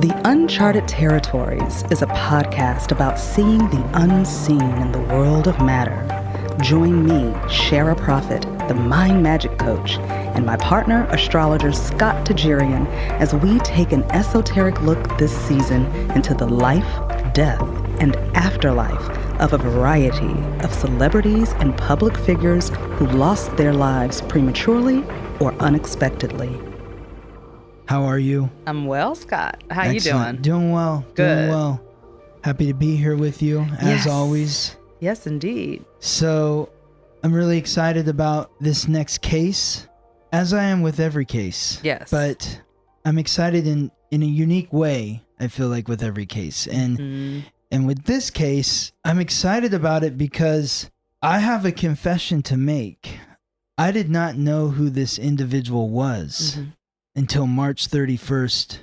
The Uncharted Territories is a podcast about seeing the unseen in the world of matter. Join me, Shara Prophet, the Mind Magic Coach, and my partner, astrologer Scott Tajirian, as we take an esoteric look this season into the life, death, and afterlife of a variety of celebrities and public figures who lost their lives prematurely or unexpectedly. How are you? I'm well, Scott. How Excellent. you doing? Doing well. Good. Doing well. Happy to be here with you, as always. Yes, indeed. So, I'm really excited about this next case, as I am with every case. Yes. But I'm excited in a unique way, I feel like, with every case. And with this case, I'm excited about it because I have a confession to make. I did not know who this individual was until March 31st,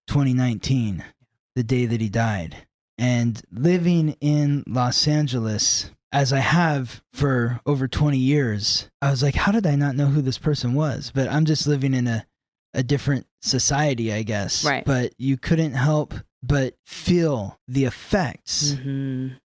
2019, the day that he died. And living in Los Angeles, as I have for over 20 years, I was like, how did I not know who this person was? But I'm just living in a different society, I guess. Right. But you couldn't help but feel the effects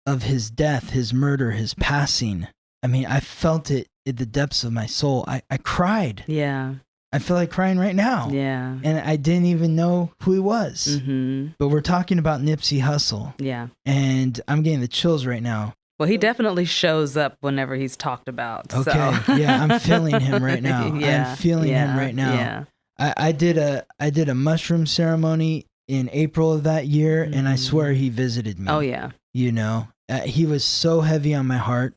of his death, his murder, his passing. I mean, I felt it in the depths of my soul. I cried. Yeah. I feel like crying right now. Yeah. And I didn't even know who he was. Mm-hmm. But we're talking about Nipsey Hussle. Yeah. And I'm getting the chills right now. Well, he definitely shows up whenever he's talked about. Okay. So. Yeah, I'm feeling him right now. Yeah. I'm feeling him right now. Yeah. I did a mushroom ceremony in April of that year, and I swear he visited me. Oh, yeah. You know, he was so heavy on my heart.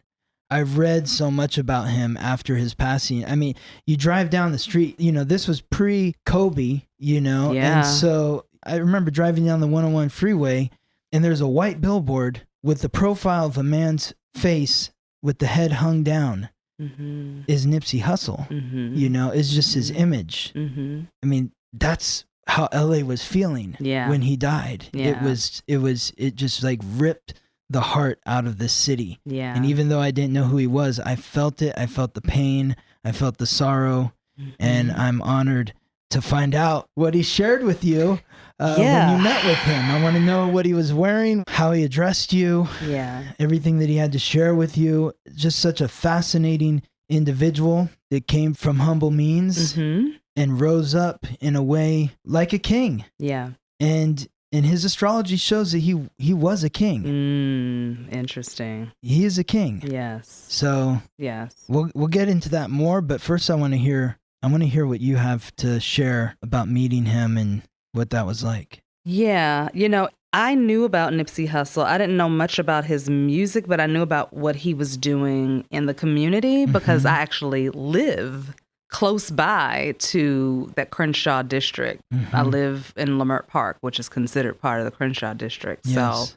I've read so much about him after his passing. I mean, you drive down the street, you know, this was pre-Kobe, you know, Yeah. and so I remember driving down the 101 freeway, and there's a white billboard with the profile of a man's face with the head hung down is Nipsey Hussle. You know, it's just his image. I mean, that's how LA was feeling when he died. Yeah. It just like ripped the heart out of this city. Yeah. And even though I didn't know who he was, I felt it. I felt the pain. I felt the sorrow. And I'm honored to find out what he shared with you when you met with him. I want to know what he was wearing, how he addressed you, everything that he had to share with you. Just such a fascinating individual that came from humble means and rose up in a way like a king. Yeah. And his astrology shows that he was a king. Interesting. He is a king. Yes. So we'll get into that more, but first I want to hear what you have to share about meeting him and what that was like. Yeah, you know, I knew about Nipsey Hussle. I didn't know much about his music, but I knew about what he was doing in the community because I actually live close by to that Crenshaw district. I live in Leimert Park, which is considered part of the Crenshaw district. Yes. So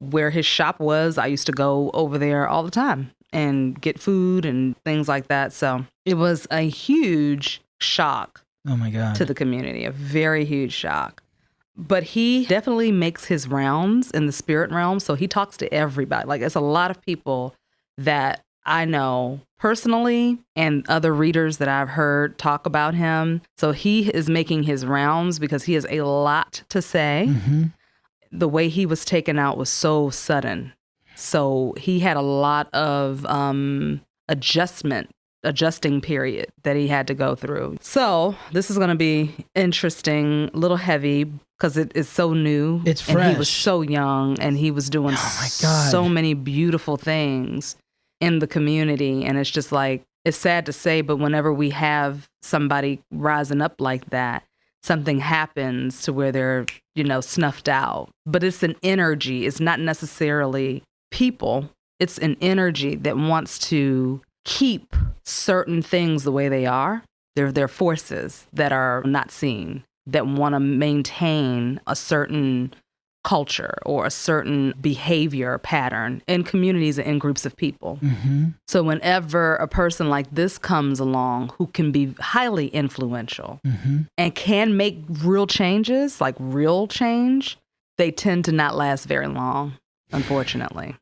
where his shop was, I used to go over there all the time and get food and things like that. So it was a huge shock Oh my God. to the community, a very huge shock. But he definitely makes his rounds in the spirit realm. So he talks to everybody. Like, it's a lot of people that I know personally and other readers that I've heard talk about him. So he is making his rounds because he has a lot to say. The way he was taken out was so sudden. So he had a lot of adjusting period that he had to go through. So this is going to be interesting, a little heavy because it is so new. It's fresh. And he was so young and he was doing so many beautiful things in the community. And it's just like, it's sad to say, but whenever we have somebody rising up like that, something happens to where they're, you know, snuffed out. But it's an energy. It's not necessarily people. It's an energy that wants to keep certain things the way they are. They're forces that are not seen, that want to maintain a certain culture or a certain behavior pattern in communities and in groups of people. So whenever a person like this comes along who can be highly influential and can make real changes, like real change, they tend to not last very long, unfortunately.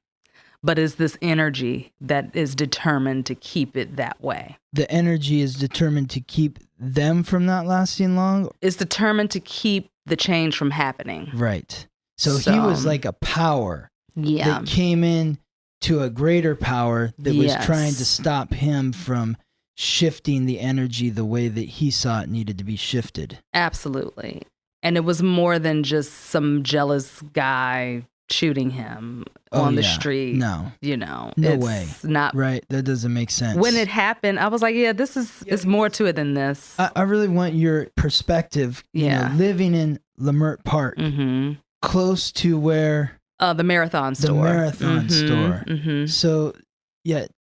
But it's this energy that is determined to keep it that way. The energy is determined to keep them from not lasting long? It's determined to keep the change from happening. Right. So he was like a power that came in to a greater power that was trying to stop him from shifting the energy the way that he saw it needed to be shifted. Absolutely. And it was more than just some jealous guy shooting him on the street. No. No way. Not right. That doesn't make sense. When it happened, I was like, it's more to it than this. I really want your perspective, you know, living in Leimert Park, close to where... the Marathon store. The Marathon store. So,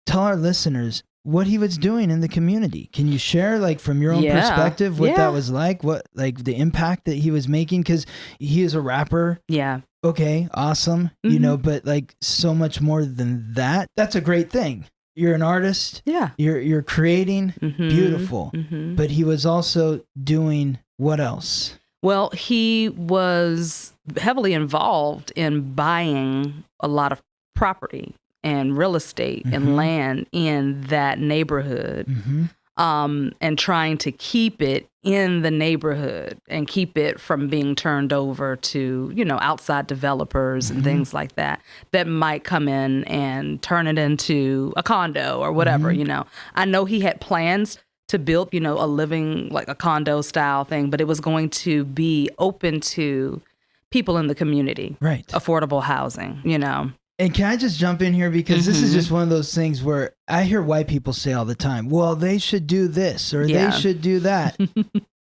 tell our listeners what he was doing in the community. Can you share, like, from your own perspective, what that was like? What, like, the impact that he was making? Because he is a rapper. Yeah. Okay, awesome. You know, but like so much more than that. That's a great thing. You're an artist. Yeah. You're creating. Beautiful. But he was also doing what else? Well, he was heavily involved in buying a lot of property and real estate and land in that neighborhood, and trying to keep it in the neighborhood and keep it from being turned over to, outside developers and things like that might come in and turn it into a condo or whatever, I know he had plans to build, a living, like a condo style thing, but it was going to be open to people in the community. Right. Affordable housing, And can I just jump in here? Because this is just one of those things where I hear white people say all the time, well, they should do this or they should do that.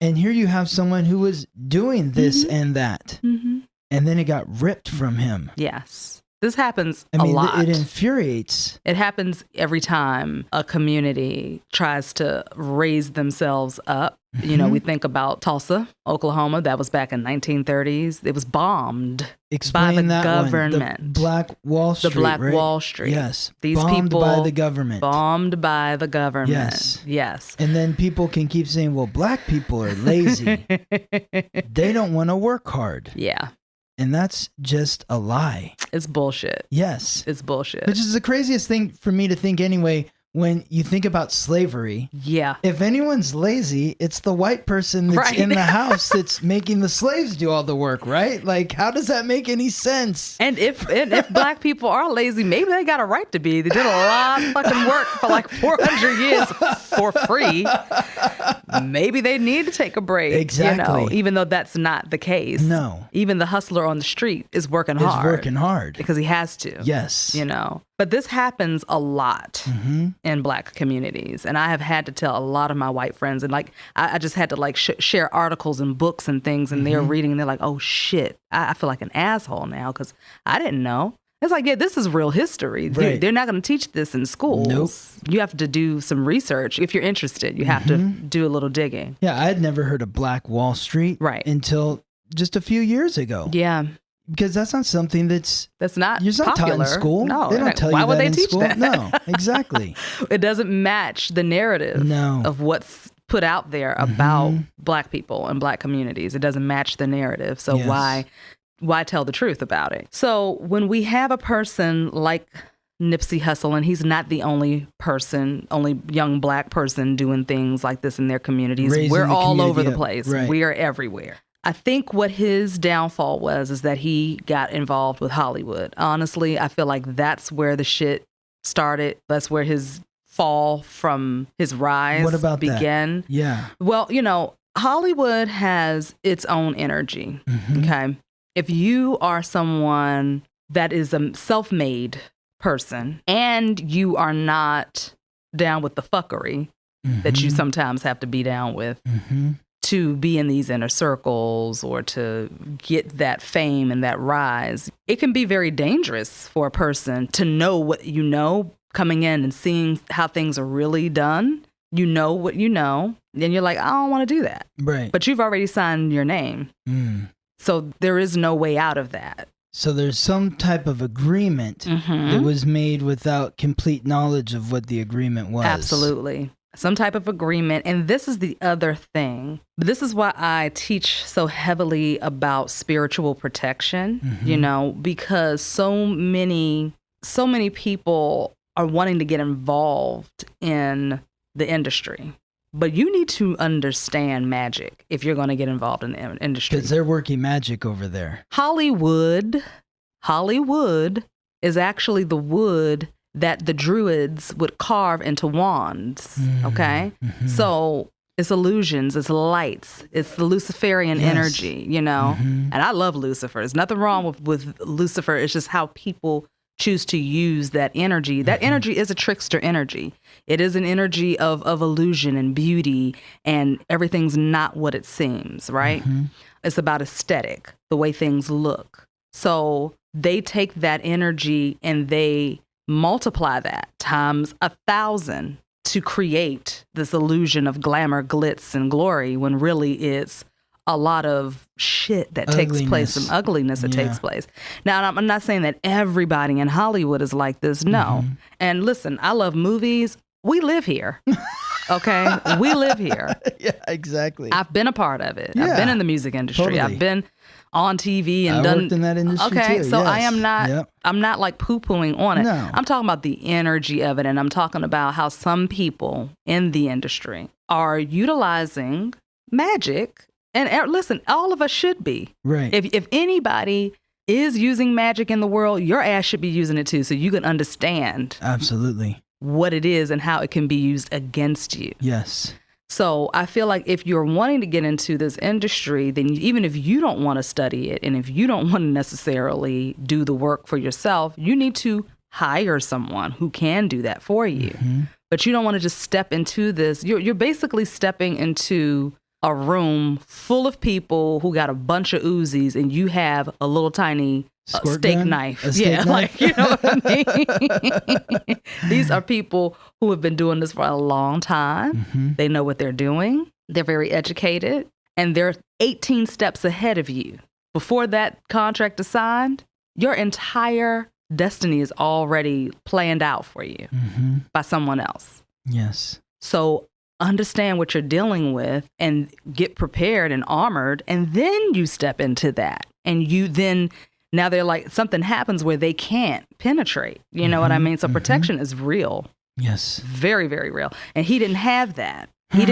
And here you have someone who was doing this and that. And then it got ripped from him. Yes. This happens a lot. It infuriates. It happens every time a community tries to raise themselves up. We think about Tulsa, Oklahoma. That was back in 1930s. It was bombed by the government. The Black Wall Street. The Black Wall Street. Yes. These bombed people by the government. Bombed by the government. Yes. And then people can keep saying, well, black people are lazy. They don't want to work hard. Yeah. And that's just a lie. It's bullshit. Yes. It's bullshit. Which is the craziest thing for me to think anyway, when you think about slavery. Yeah. If anyone's lazy, it's the white person that's in the house that's making the slaves do all the work, right? Like, how does that make any sense? And if black people are lazy, maybe they got a right to be. They did a lot of fucking work for like 400 years for free. Maybe they need to take a break. Exactly. Even though that's not the case. No. Even the hustler on the street is working hard. Is working hard. Because he has to. Yes. But this happens a lot in black communities. And I have had to tell a lot of my white friends. And like, I just had to like share articles and books and things. And they're reading and they're like, oh shit, I feel like an asshole now because I didn't know. It's like, yeah, this is real history. Right. They're not going to teach this in schools. Nope. You have to do some research. If you're interested, you have to do a little digging. Yeah, I had never heard of Black Wall Street until just a few years ago. Yeah. Because that's not something that's not you're not taught in school. No, they don't tell you that in school. Why would they teach that? No, exactly. It doesn't match the narrative of what's put out there about black people and black communities. It doesn't match the narrative. So why tell the truth about it? So when we have a person like Nipsey Hussle, and he's not the only young black person doing things like this in their communities. We're all over the place. Right. We are everywhere. I think what his downfall was that he got involved with Hollywood. Honestly, I feel like that's where the shit started. That's where his fall from his rise began. That? Yeah. Well, Hollywood has its own energy. Okay. If you are someone that is a self-made person and you are not down with the fuckery that you sometimes have to be down with, to be in these inner circles or to get that fame and that rise, it can be very dangerous for a person to know what you know coming in and seeing how things are really done. You know what you know. Then you're like, I don't want to do that. Right. But you've already signed your name. So there is no way out of that. So there's some type of agreement that was made without complete knowledge of what the agreement was. Absolutely. Some type of agreement. And this is the other thing. This is why I teach so heavily about spiritual protection, because so many people are wanting to get involved in the industry. But you need to understand magic if you're going to get involved in the industry. Because they're working magic over there. Hollywood is actually the wood that the druids would carve into wands. Okay? Mm-hmm. So it's illusions, it's lights, it's the Luciferian energy, you know? Mm-hmm. And I love Lucifer. There's nothing wrong with Lucifer. It's just how people choose to use that energy. That energy is a trickster energy. It is an energy of illusion and beauty, and everything's not what it seems, right? Mm-hmm. It's about aesthetic, the way things look. So they take that energy and they multiply that times 1,000 to create this illusion of glamour, glitz, and glory, when really it's a lot of shit that takes place, some ugliness that takes place. Now, I'm not saying that everybody in Hollywood is like this. No. Mm-hmm. And listen, I love movies. We live here. Okay? We live here. Yeah, exactly. I've been a part of it. Yeah, I've been in the music industry. Totally. I've been on TV and I worked in that industry too. So yes. I am not, I'm not like poo-pooing on it. No. I'm talking about the energy of it, and I'm talking about how some people in the industry are utilizing magic. And listen, all of us should be. Right. If anybody is using magic in the world, your ass should be using it too, so you can understand absolutely what it is and how it can be used against you. Yes. So I feel like if you're wanting to get into this industry, then even if you don't want to study it, and if you don't want to necessarily do the work for yourself, you need to hire someone who can do that for you. Mm-hmm. But you don't want to just step into this. You're basically stepping into a room full of people who got a bunch of Uzis, and you have a little tiny steak knife. Like, you know what I mean? These are people who have been doing this for a long time. Mm-hmm. They know what they're doing. They're very educated, and they're 18 steps ahead of you. Before that contract is signed, your entire destiny is already planned out for you by someone else. Yes. So understand what you're dealing with and get prepared and armored, and then you step into that. And you then, now they're like, something happens where they can't penetrate. You know what I mean? So protection is real. Yes. Very, very real. And he didn't have that. He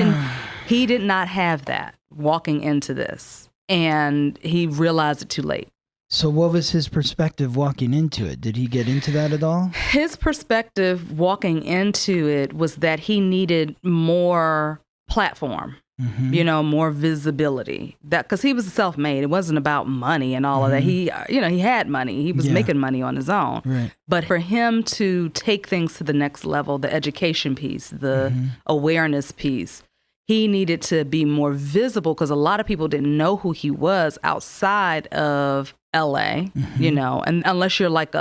did not have that walking into this. And he realized it too late. So what was his perspective walking into it? Did he get into that at all? His perspective walking into it was that he needed more platform, you know, more visibility. That because he was self-made. It wasn't about money and all of that. He, you know, he had money. He was making money on his own. Right. But for him to take things to the next level, the education piece, the awareness piece, he needed to be more visible because a lot of people didn't know who he was outside of LA, you know, and unless you're like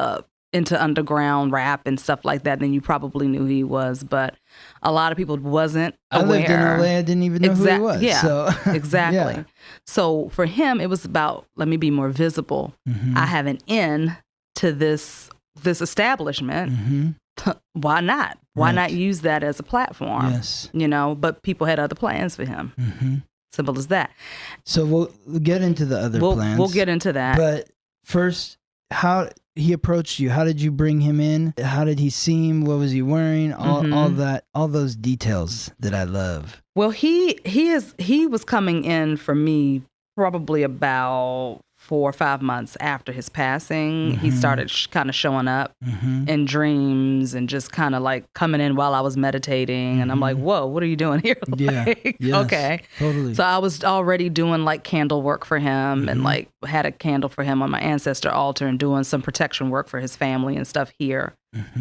into underground rap and stuff like that, then you probably knew who he was. But a lot of people wasn't aware. I lived in LA, I didn't even know who he was. Yeah, so. Exactly. Yeah. So for him, it was about, let me be more visible. I have an in to this establishment. Why not? Why not use that as a platform? Yes. You know, but people had other plans for him. Simple as that. So we'll get into the other plans. We'll get into that. But first, how he approached you? How did you bring him in? How did he seem? What was he wearing? All that, all those details that I love. Well, he was coming in for me probably about 4 or 5 months after his passing. He started kind of showing up in dreams and just kind of like coming in while I was meditating. And I'm like, whoa, what are you doing here? Like, yes, okay. Totally. So I was already doing like candle work for him and like had a candle for him on my ancestor altar and doing some protection work for his family and stuff here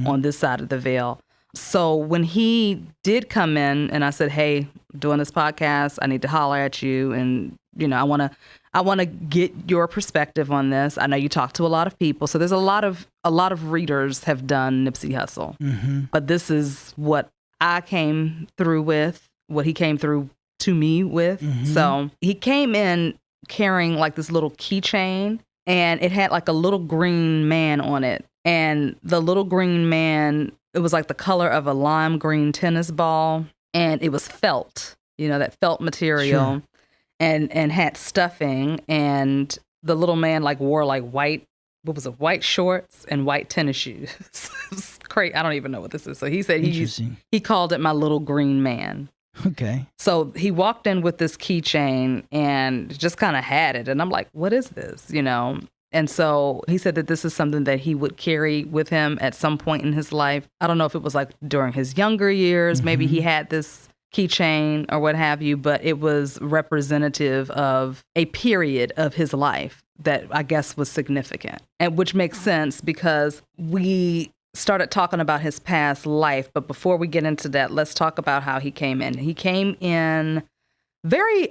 on this side of the veil. So when he did come in and I said, hey, I'm doing this podcast, I need to holler at you. And, you know, I want to get your perspective on this. I know you talk to a lot of people. So there's a lot of readers have done Nipsey Hussle. But this is what I came through with, what he came through to me with. So he came in carrying like this little keychain, and it had like a little green man on it. And the little green man, it was like the color of a lime green tennis ball, and it was felt, you know, that felt material. Sure. And had stuffing, and the little man like wore like white shorts and white tennis shoes. It's great. I don't even know what this is. So he said he called it my little green man. Okay. So he walked in with this keychain and just kind of had it. And I'm like, what is this? And so he said that this is something that he would carry with him at some point in his life. I don't know if it was like during his younger years, maybe he had this keychain or what have you, but it was representative of a period of his life that I guess was significant. And which makes sense because we started talking about his past life. But before we get into that, let's talk about how he came in. He came in very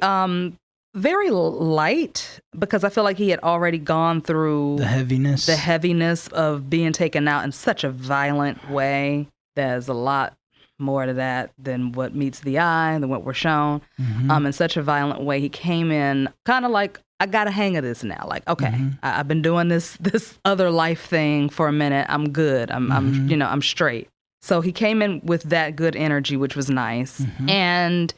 light because I feel like he had already gone through the heaviness of being taken out in such a violent way. There's a lot more to that than what meets the eye, than what we're shown. In such a violent way. He came in kind of like, I got a hang of this now. Like, okay, I've been doing this other life thing for a minute. I'm good. I'm straight. So he came in with that good energy, which was nice. And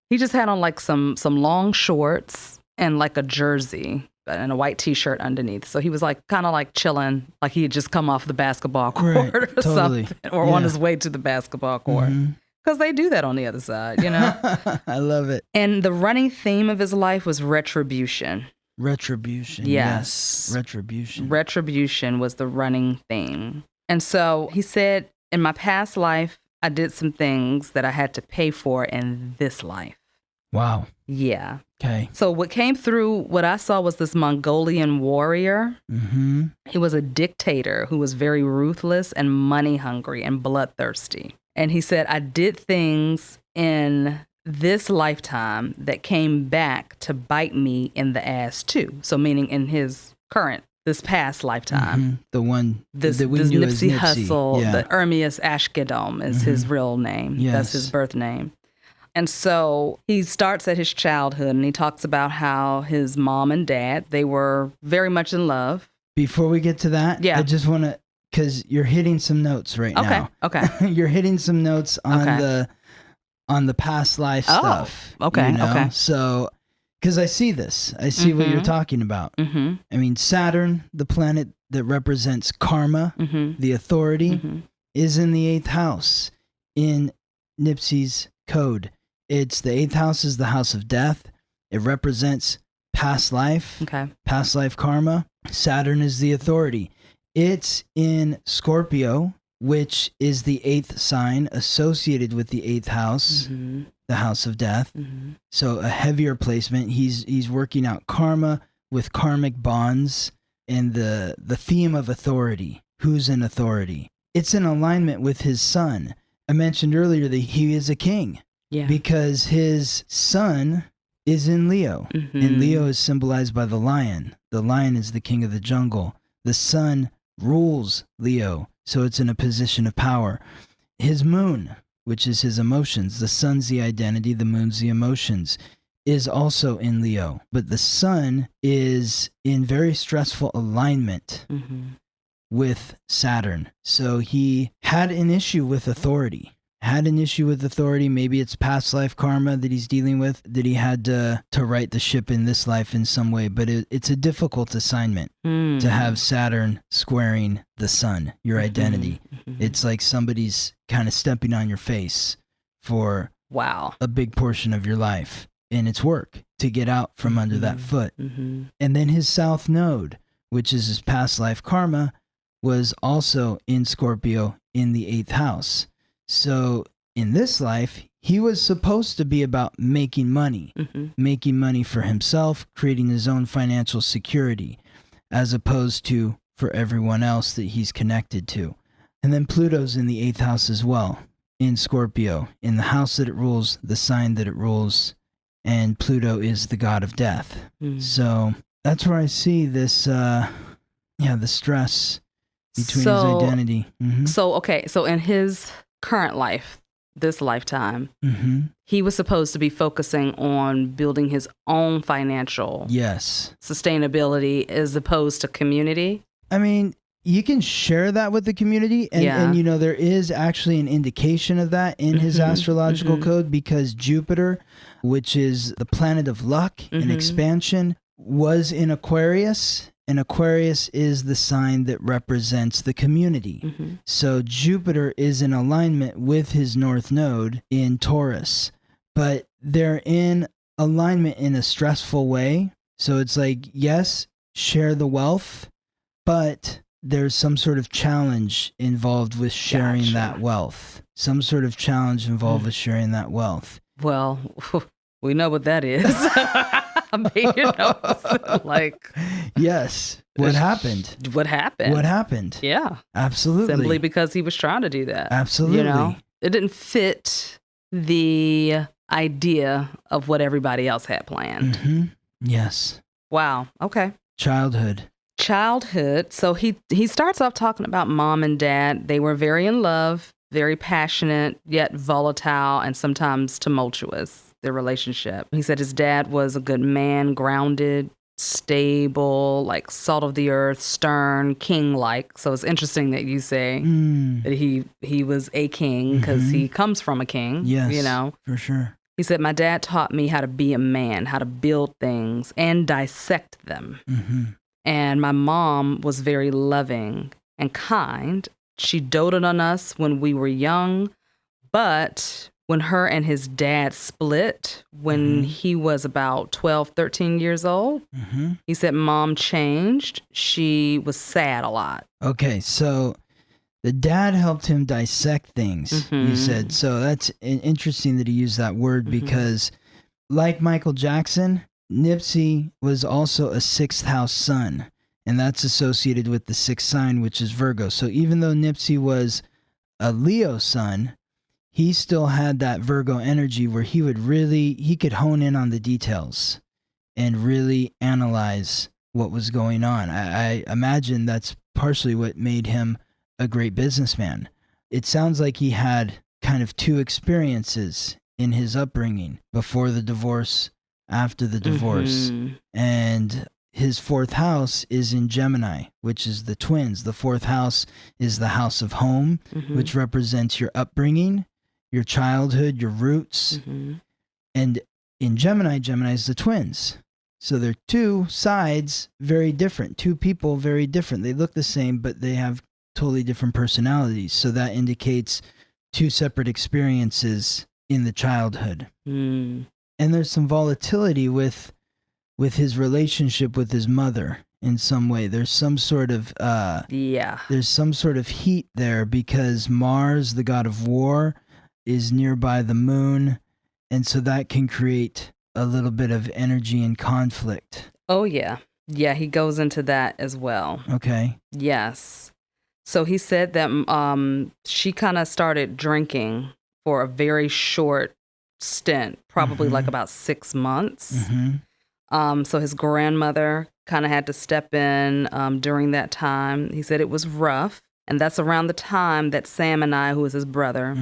he just had on like some long shorts and like a jersey and a white t-shirt underneath. So he was like kind of like chilling, like he had just come off the basketball court or something, or on his way to the basketball court. Because they do that on the other side, I love it. And the running theme of his life was retribution. Retribution. Yes. Retribution. Retribution was the running theme. And so he said, in my past life, I did some things that I had to pay for in this life. Wow. Yeah. Okay. So what came through, what I saw was this Mongolian warrior. He was a dictator who was very ruthless and money hungry and bloodthirsty. And he said, I did things in this lifetime that came back to bite me in the ass too. So meaning in this past lifetime. The one this that we knew as Nipsey Hussle, yeah. the Ermias Ashkedom is his real name. Yes. That's his birth name. And so he starts at his childhood and he talks about how his mom and dad, they were very much in love. Before we get to that, I just want to, because you're hitting some notes right now. Okay. You're hitting some notes on the past life stuff. Okay. So, because I see this. I see what you're talking about. I mean, Saturn, the planet that represents karma, the authority, is in the 8th house in Nipsey's code. It's the 8th house is the house of death. It represents past life, past life karma. Saturn is the authority. It's in Scorpio, which is the 8th sign associated with the 8th house, the house of death. So a heavier placement. He's working out karma with karmic bonds and the theme of authority. Who's in authority? It's in alignment with his son. I mentioned earlier that he is a king because his son is in Leo. And Leo is symbolized by the lion. The lion is the king of the jungle. The sun rules Leo. So it's in a position of power. His moon, which is his emotions, the sun's the identity, the moon's the emotions, is also in Leo. But the sun is in very stressful alignment with Saturn. So he had an issue with authority. Maybe it's past life karma that he's dealing with, that he had to right the ship in this life in some way. But it's a difficult assignment to have Saturn squaring the sun, your identity. It's like somebody's kind of stepping on your face for a big portion of your life. And it's work to get out from under that foot. And then his south node, which is his past life karma, was also in Scorpio in the 8th house. So in this life, he was supposed to be about making money for himself, creating his own financial security, as opposed to for everyone else that he's connected to. And then Pluto's in the 8th house as well, in Scorpio, in the house that it rules, the sign that it rules, and Pluto is the god of death. So that's where I see this, the stress between his identity. So in his current life, this lifetime, he was supposed to be focusing on building his own financial sustainability as opposed to community. I mean, you can share that with the community, and you know, there is actually an indication of that in his astrological code, because Jupiter, which is the planet of luck and expansion, was in Aquarius. And Aquarius is the sign that represents the community. So Jupiter is in alignment with his north node in Taurus. but they're in alignment in a stressful way. So it's like, yes, share the wealth, but there's some sort of challenge involved with sharing that wealth. Some sort of challenge involved with sharing that wealth. Well, we know what that is. I mean, like... Yes. What happened? What happened? What happened? Yeah. Absolutely. Simply because he was trying to do that. Absolutely. It didn't fit the idea of what everybody else had planned. Mm-hmm. Yes. Wow. Okay. Childhood. So he starts off talking about mom and dad. They were very in love, very passionate, yet volatile and sometimes tumultuous, their relationship. He said his dad was a good man, grounded, stable, like salt of the earth, stern, king-like. So it's interesting that you say that he was a king because he comes from a king. Yes, for sure. He said, my dad taught me how to be a man, how to build things and dissect them. Mm-hmm. And my mom was very loving and kind. She doted on us when we were young, but when her and his dad split, when he was about 12, 13 years old, he said mom changed. She was sad a lot. Okay, so the dad helped him dissect things, you said. So that's interesting that he used that word because like Michael Jackson, Nipsey was also a sixth house son, and that's associated with the sixth sign, which is Virgo. So even though Nipsey was a Leo sun, he still had that Virgo energy where he could hone in on the details and really analyze what was going on. I imagine that's partially what made him a great businessman. It sounds like he had kind of two experiences in his upbringing, before the divorce, after the divorce. And his fourth house is in Gemini, which is the twins. The fourth house is the house of home, which represents your upbringing, your childhood, your roots. And in Gemini is the twins. So they're two sides, very different. Two people, very different. They look the same, but they have totally different personalities. So that indicates two separate experiences in the childhood. And there's some volatility with his relationship with his mother in some way. There's some sort of there's some sort of heat there because Mars, the god of war, is nearby the moon, and so that can create a little bit of energy and conflict. Oh yeah. Yeah, he goes into that as well. Okay. Yes. So he said that she kind of started drinking for a very short stint, probably like about 6 months. So his grandmother kind of had to step in during that time. He said it was rough. And that's around the time that Sam and I, who is his brother,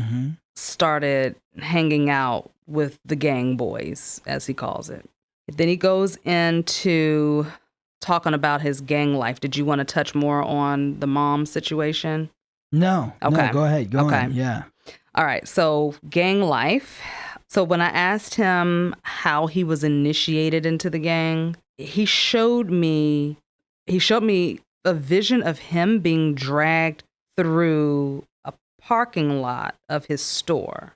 started hanging out with the gang boys, as he calls it. Then he goes into talking about his gang life. Did you want to touch more on the mom situation? No. Okay. No, go ahead. Go on. Yeah. All right. So gang life. So when I asked him how he was initiated into the gang, he showed me a vision of him being dragged through a parking lot of his store.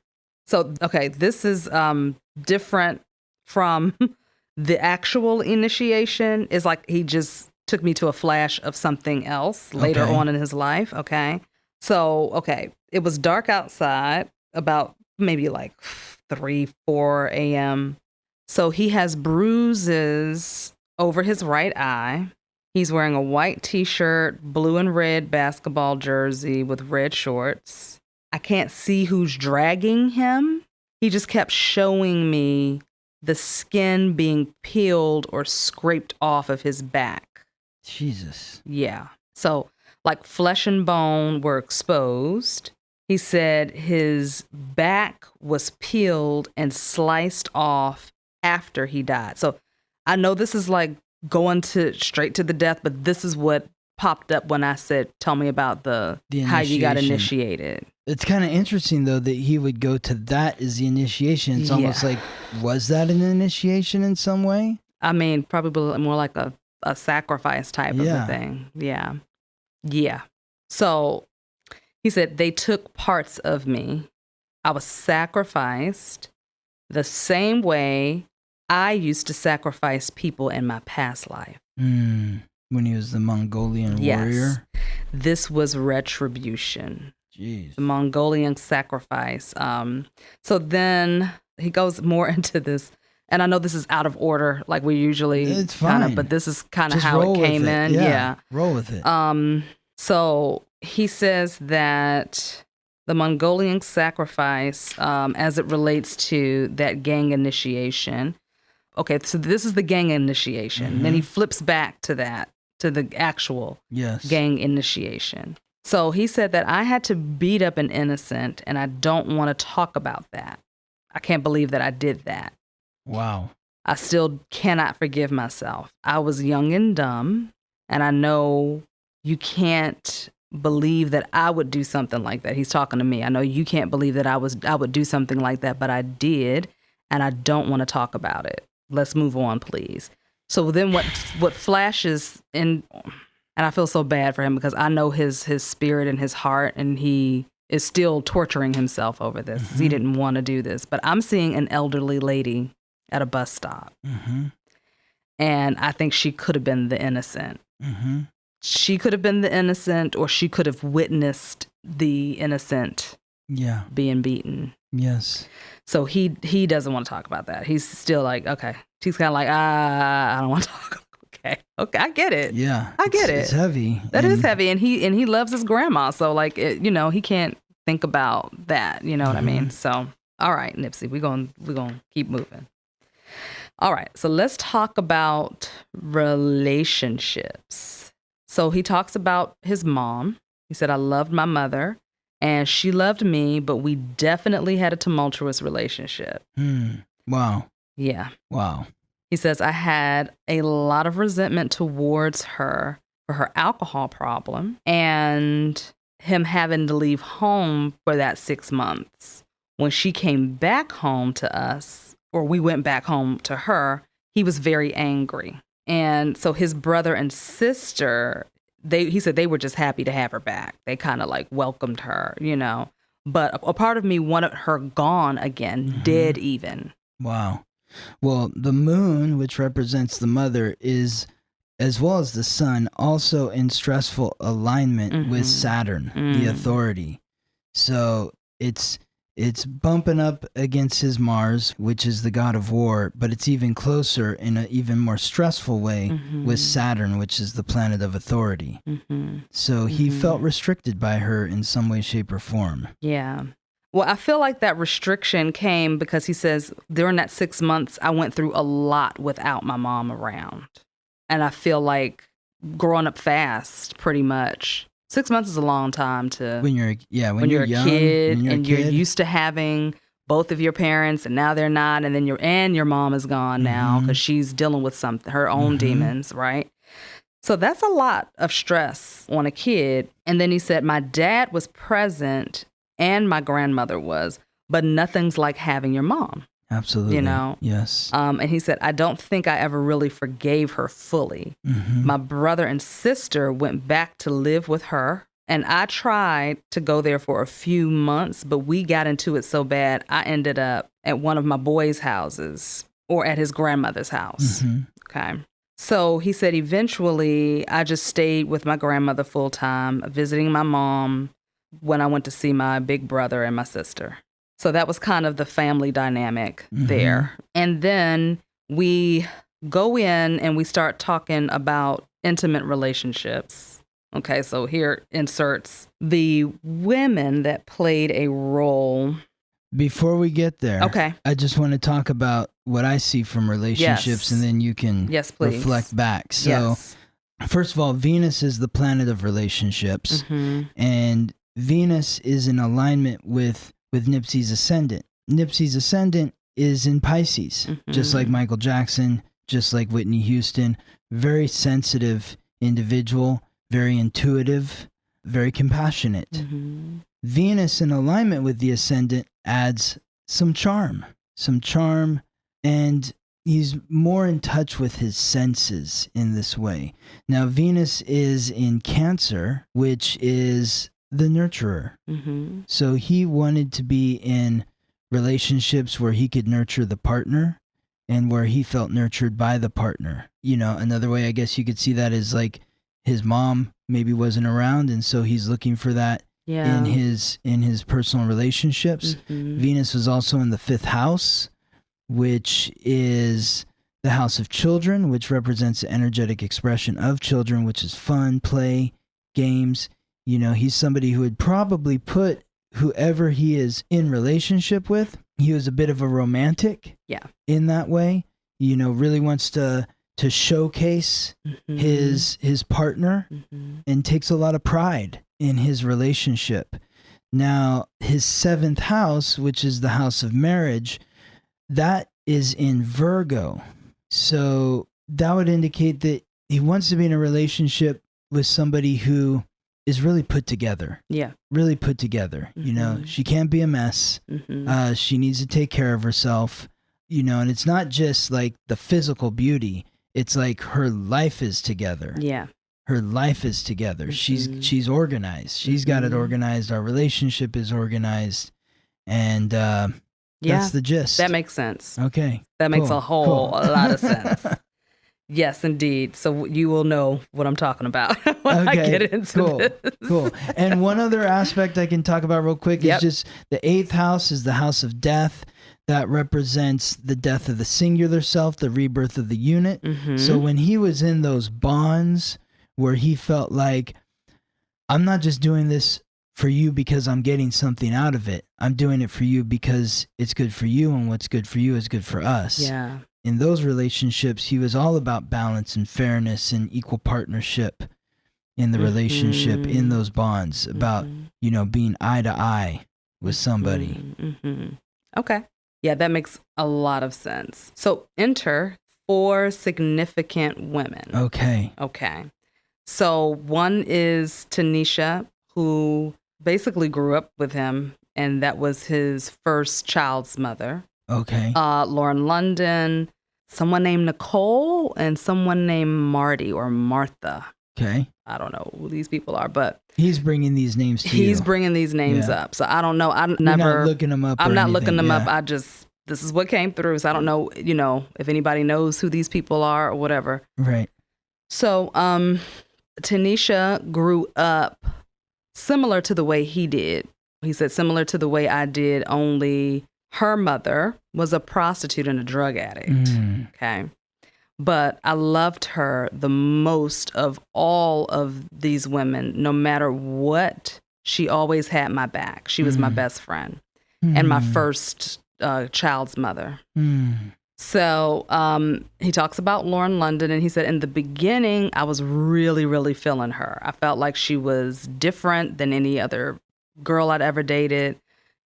So, okay, this is different from the actual initiation. Is like he just took me to a flash of something else later on in his life. Okay. So, okay, it was dark outside, about maybe like 3, 4 a.m. So he has bruises over his right eye. He's wearing a white t-shirt, blue and red basketball jersey with red shorts. I can't see who's dragging him. He just kept showing me the skin being peeled or scraped off of his back. Jesus. Yeah. So like flesh and bone were exposed. He said his back was peeled and sliced off after he died. So I know this is like going straight to the death, but this is what popped up when I said, tell me about the how you got initiated. It's kind of interesting, though, that he would go to that as the initiation. It's almost like, was that an initiation in some way? I mean, probably more like a sacrifice type of a thing. Yeah. Yeah. So he said, they took parts of me. I was sacrificed. the same way I used to sacrifice people in my past life. When he was the Mongolian warrior? This was retribution. Jeez. The Mongolian sacrifice. So then he goes more into this, and I know this is out of order, like we usually kind of, but this is kind of how it came in. Yeah. Roll with it. So he says that the Mongolian sacrifice, as it relates to that gang initiation. Okay, so this is the gang initiation. Then he flips back to that, to the actual gang initiation. So he said that I had to beat up an innocent, and I don't want to talk about that. I can't believe that I did that. Wow. I still cannot forgive myself. I was young and dumb, and I know you can't believe that I would do something like that. He's talking to me. I know you can't believe that I would do something like that, but I did, and I don't want to talk about it. Let's move on, please. So then what flashes in, and I feel so bad for him because I know his spirit and his heart, and he is still torturing himself over this. He didn't want to do this. But I'm seeing an elderly lady at a bus stop. And I think she could have been the innocent. She could have been the innocent, or she could have witnessed the innocent being beaten. Yes. So he doesn't want to talk about that. He's still like, okay. She's kind of like, I don't want to talk. Okay, I get it. Yeah, I get it. It's heavy. That is heavy, and he loves his grandma. So like, he can't think about that. You know what I mean? So all right, Nipsey, we're gonna keep moving. All right, so let's talk about relationships. So he talks about his mom. He said, I loved my mother, and she loved me, but we definitely had a tumultuous relationship. Wow. Yeah. Wow. He says, I had a lot of resentment towards her for her alcohol problem and him having to leave home for that 6 months. When she came back home to us, or we went back home to her, he was very angry. And so his brother and sister, he said they were just happy to have her back. They kind of like welcomed her, But a part of me wanted her gone again, dead even. Wow. Well, the moon, which represents the mother, is, as well as the sun, also in stressful alignment with Saturn, the authority. So it's bumping up against his Mars, which is the god of war, but it's even closer in an even more stressful way with Saturn, which is the planet of authority. So he felt restricted by her in some way, shape, or form. Yeah. Well, I feel like that restriction came because he says during that 6 months, I went through a lot without my mom around. And I feel like growing up fast, pretty much. 6 months is a long time to... When you're a young, kid, and you're used to having both of your parents, and now they're not. And then your mom is gone now because she's dealing with her own demons, right? So that's a lot of stress on a kid. And then he said, my dad was present and my grandmother was, but nothing's like having your mom. Absolutely. Yes. And he said, I don't think I ever really forgave her fully. My brother and sister went back to live with her, and I tried to go there for a few months, but we got into it so bad, I ended up at one of my boys' houses or at his grandmother's house. Okay. So he said, eventually, I just stayed with my grandmother full time, visiting my mom when I went to see my big brother and my sister. So that was kind of the family dynamic there. And then we go in and we start talking about intimate relationships. Okay, so here inserts the women that played a role. Before we get there, okay, I just want to talk about what I see from relationships, and then you can reflect back. So first of all, Venus is the planet of relationships, and Venus is in alignment with Nipsey's ascendant. Nipsey's ascendant is in Pisces, just like Michael Jackson, just like Whitney Houston. Very sensitive individual, very intuitive, very compassionate. Venus in alignment with the ascendant adds some charm, and he's more in touch with his senses in this way. Now, Venus is in Cancer, which is the nurturer. So he wanted to be in relationships where he could nurture the partner and where he felt nurtured by the partner. You know, another way I guess you could see that is like his mom maybe wasn't around, and so he's looking for that in his personal relationships. Venus was also in the 5th house, which is the house of children, which represents the energetic expression of children, which is fun, play, games. You know, he's somebody who would probably put whoever he is in relationship with, he was a bit of a romantic in that way. You know, really wants to showcase his partner and takes a lot of pride in his relationship. Now, his 7th house, which is the house of marriage, that is in Virgo. So that would indicate that he wants to be in a relationship with somebody who is really put together. Yeah. Really put together. You know, she can't be a mess. She needs to take care of herself, you know, and it's not just like the physical beauty. It's like her life is together. Yeah. Her life is together. She's organized. She's got it organized. Our relationship is organized. And that's the gist. That makes sense. Okay. That makes a lot of sense. Yes, indeed. So you will know what I'm talking about when I get into this. Cool. And one other aspect I can talk about real quick is just the 8th house is the house of death. That represents the death of the singular self, the rebirth of the unit. So when he was in those bonds where he felt like, I'm not just doing this for you because I'm getting something out of it. I'm doing it for you because it's good for you, and what's good for you is good for us. Yeah. In those relationships, he was all about balance and fairness and equal partnership in the relationship, in those bonds, about, you know, being eye to eye with somebody. Okay. Yeah, that makes a lot of sense. So enter 4 significant women. Okay. So one is Tanisha, who basically grew up with him, and that was his first child's mother. Okay. Lauren London, someone named Nicole, and someone named Marty or Martha. Okay. I don't know who these people are, but he's bringing these names to you. He's bringing these names up. So I don't know. I'm not looking them up. I'm not looking them up. This is what came through. So I don't know, you know, if anybody knows who these people are or whatever. Right. So Tanisha grew up similar to the way he did. He said similar to the way I did, only her mother was a prostitute and a drug addict. Okay. But I loved her the most of all of these women. No matter what, she always had my back. She was my best friend and my first child's mother. So he talks about Lauren London, and he said, in the beginning, I was really, really feeling her. I felt like she was different than any other girl I'd ever dated.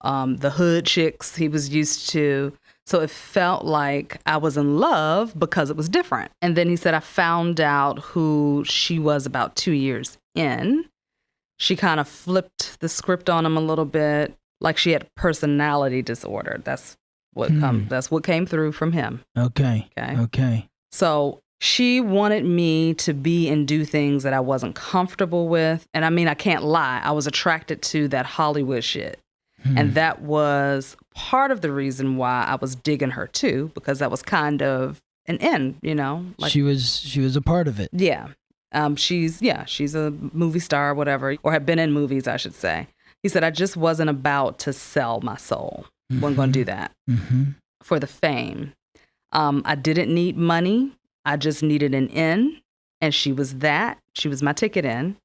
The hood chicks he was used to. So it felt like I was in love because it was different. And then he said, I found out who she was about 2 years in. She kind of flipped the script on him a little bit, like she had personality disorder. That's what came through from him. Okay. So she wanted me to be and do things that I wasn't comfortable with. And I mean, I can't lie. I was attracted to that Hollywood shit. And that was part of the reason why I was digging her too, because that was kind of an end, you know. Like, she was a part of it. Yeah. She's a movie star or whatever, or had been in movies, I should say. He said, I just wasn't about to sell my soul. Wasn't going to do that for the fame. I didn't need money. I just needed an in. And she was that. She was my ticket in.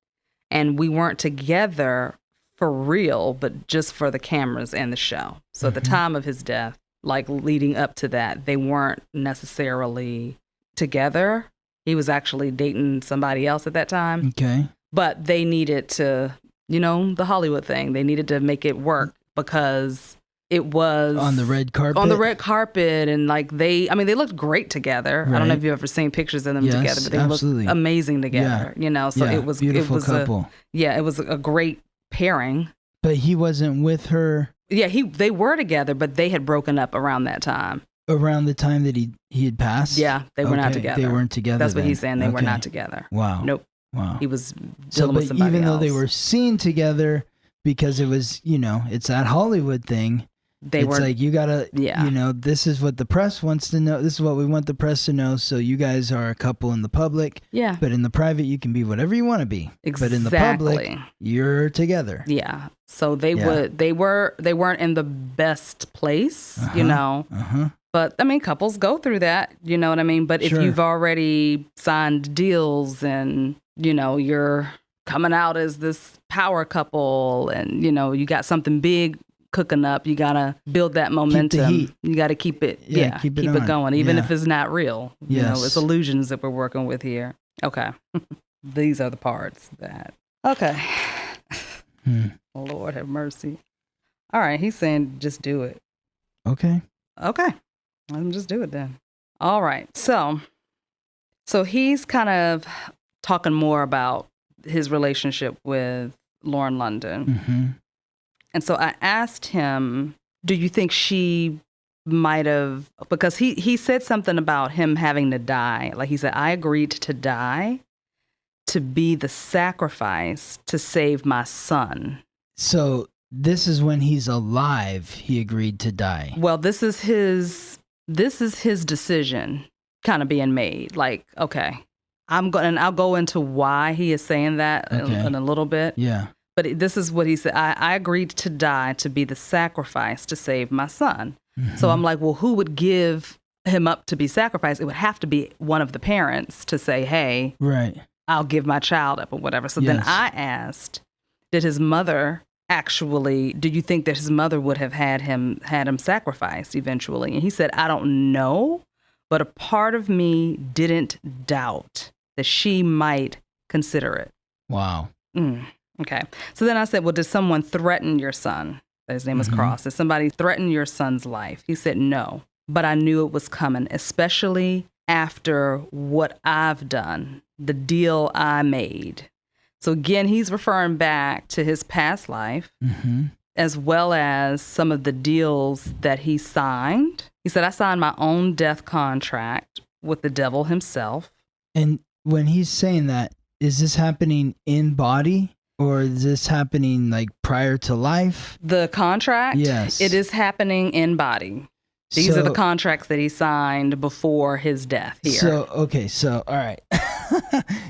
And we weren't together for real, but just for the cameras and the show. So at the time of his death, like leading up to that, they weren't necessarily together. He was actually dating somebody else at that time. Okay. But they needed to, you know, the Hollywood thing, they needed to make it work because it was on the red carpet. And like they looked great together. Right. I don't know if you've ever seen pictures of them together, but they looked amazing together, you know? So it was beautiful couple. It was a great pairing. But he wasn't with her. Yeah, they were together, but they had broken up around that time. Around the time that he had passed? Yeah, they were not together. They weren't together. That's what he's saying. They were not together. Wow. Nope. Wow. He was dealing with somebody even else. Though they were seen together, because it was, you know, it's that Hollywood thing, It's like, you gotta, this is what the press wants to know. This is what we want the press to know. So you guys are a couple in the public. Yeah. But in the private, you can be whatever you want to be. Exactly. But in the public, you're together. Yeah. So they weren't in the best place, But I mean, couples go through that, you know what I mean? But if you've already signed deals and, you're coming out as this power couple and, you got something big cooking up, you got to build that momentum. Keep the heat. You got to keep it, keep it going, even if it's not real. It's illusions that we're working with here. Okay. These are the parts that, okay. Lord have mercy. All right. He's saying just do it. Okay. Let him just do it then. All right. So he's kind of talking more about his relationship with Lauren London. Mm-hmm. And so I asked him, do you think she might have, because he said something about him having to die. Like he said, I agreed to die to be the sacrifice to save my son. So this is when he's alive, he agreed to die. Well, this is his decision kind of being made. Like, okay, I'll go into why he is saying that in a little bit. Yeah. But this is what he said. I agreed to die to be the sacrifice to save my son. Mm-hmm. So I'm like, well, who would give him up to be sacrificed? It would have to be one of the parents to say, hey, I'll give my child up or whatever. So then I asked, do you think that his mother would have had him sacrificed eventually? And he said, I don't know, but a part of me didn't doubt that she might consider it. Wow. Okay. So then I said, well, did someone threaten your son? His name is Cross. Did somebody threaten your son's life? He said, no, but I knew it was coming, especially after what I've done, the deal I made. So again, he's referring back to his past life, as well as some of the deals that he signed. He said, I signed my own death contract with the devil himself. And when he's saying that, is this happening in body? Or is this happening like prior to life? The contract? Yes. It is happening in body. These are the contracts that he signed before his death here. So, all right.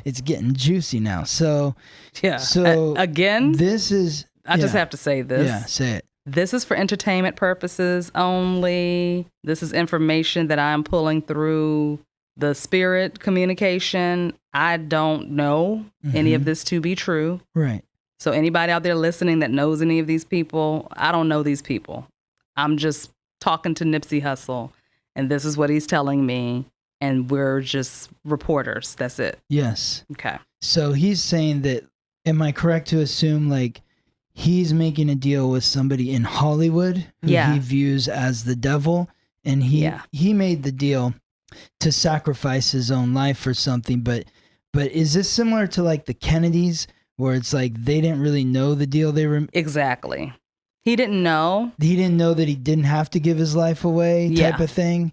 It's getting juicy now. So, again, this is... I just have to say this. Yeah, say it. This is for entertainment purposes only. This is information that I'm pulling through the spirit communication. I don't know any of this to be true. Right. So anybody out there listening that knows any of these people, I don't know these people. I'm just talking to Nipsey Hussle, and this is what he's telling me, and we're just reporters. That's it. Yes. Okay. So he's saying that, am I correct to assume like he's making a deal with somebody in Hollywood who he views as the devil, and he made the deal to sacrifice his own life for something, but is this similar to like the Kennedys, where it's like they didn't really know the deal they were... Exactly. He didn't know. He didn't know that he didn't have to give his life away type of thing?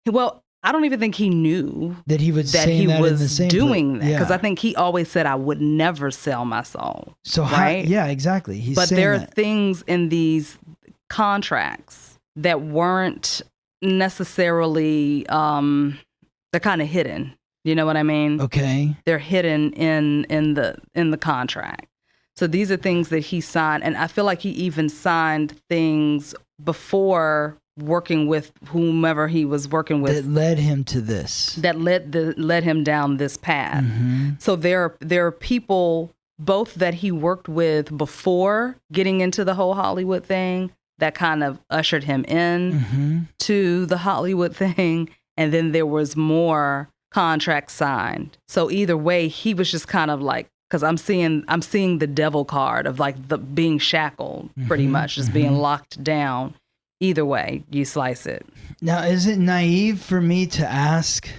Well, I don't even think he knew that he was doing that, because I think he always said, I would never sell my soul. So exactly. But there are things in these contracts that weren't necessarily, they're kind of hidden. You know what I mean? Okay. They're hidden in the contract. So these are things that he signed, and I feel like he even signed things before working with whomever he was working with that led him to this. That led him down this path. So there are people both that he worked with before getting into the whole Hollywood thing that kind of ushered him in to the Hollywood thing, and then there was more contracts signed. So either way, he was just kind of like, because I'm seeing the devil card of like the being shackled, pretty much, just being locked down. Either way, you slice it. Now, is it naive for me to ask,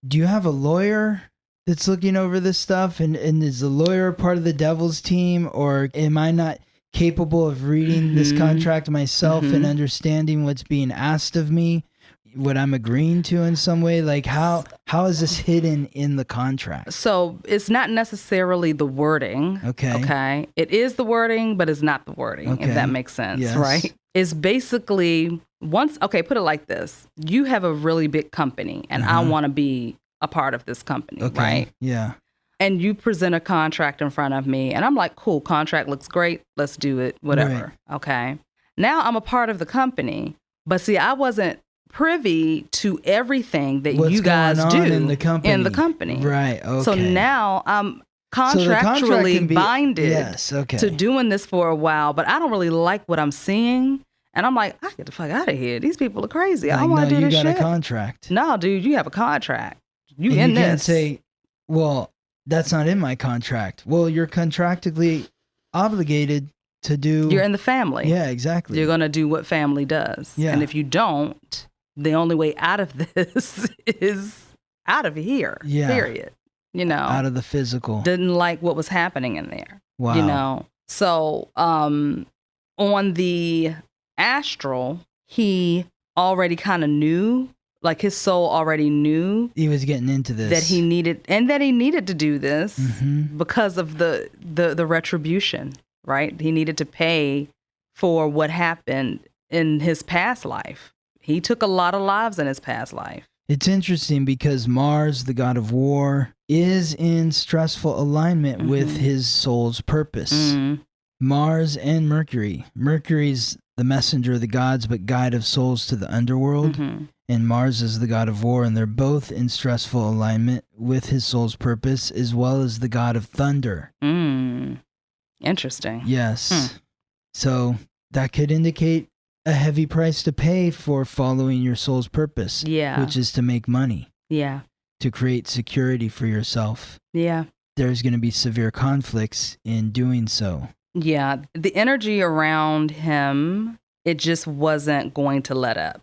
do you have a lawyer that's looking over this stuff? And is the lawyer part of the devil's team? Or am I not capable of reading this contract myself and understanding what's being asked of me? what I'm agreeing to in some way? Like how is this hidden in the contract? So it's not necessarily the wording. Okay. It is the wording, but it's not the wording, if that makes sense, right? It's basically put it like this. You have a really big company and I want to be a part of this company, right? Yeah. And you present a contract in front of me and I'm like, cool, contract looks great. Let's do it, whatever. Right. Okay. Now I'm a part of the company, but see, I wasn't privy to everything that you guys do in the company. Right. Okay. So now I'm contractually binded to doing this for a while, but I don't really like what I'm seeing. And I'm like, I get the fuck out of here. These people are crazy. I don't want to do this shit. You got a contract. No, dude, you have a contract. You and in you this. Can't say, well, that's not in my contract. Well, you're contractually obligated to do. You're in the family. Yeah, exactly. You're going to do what family does. Yeah. And if you don't, the only way out of this is out of here. Yeah. Period. You know. Out of the physical. Didn't like what was happening in there. Wow. You know. So on the astral, he already kind of knew. Like his soul already knew he was getting into this, that he needed to do this because of the retribution, right? He needed to pay for what happened in his past life. He took a lot of lives in his past life. It's interesting because Mars, the god of war, is in stressful alignment with his soul's purpose. Mars and Mercury. Mercury's the messenger of the gods, but guide of souls to the underworld. And Mars is the god of war, and they're both in stressful alignment with his soul's purpose, as well as the god of thunder. Interesting. Yes. So that could indicate a heavy price to pay for following your soul's purpose. Yeah. Which is to make money. Yeah. To create security for yourself. Yeah. There's going to be severe conflicts in doing so. Yeah. The energy around him, it just wasn't going to let up.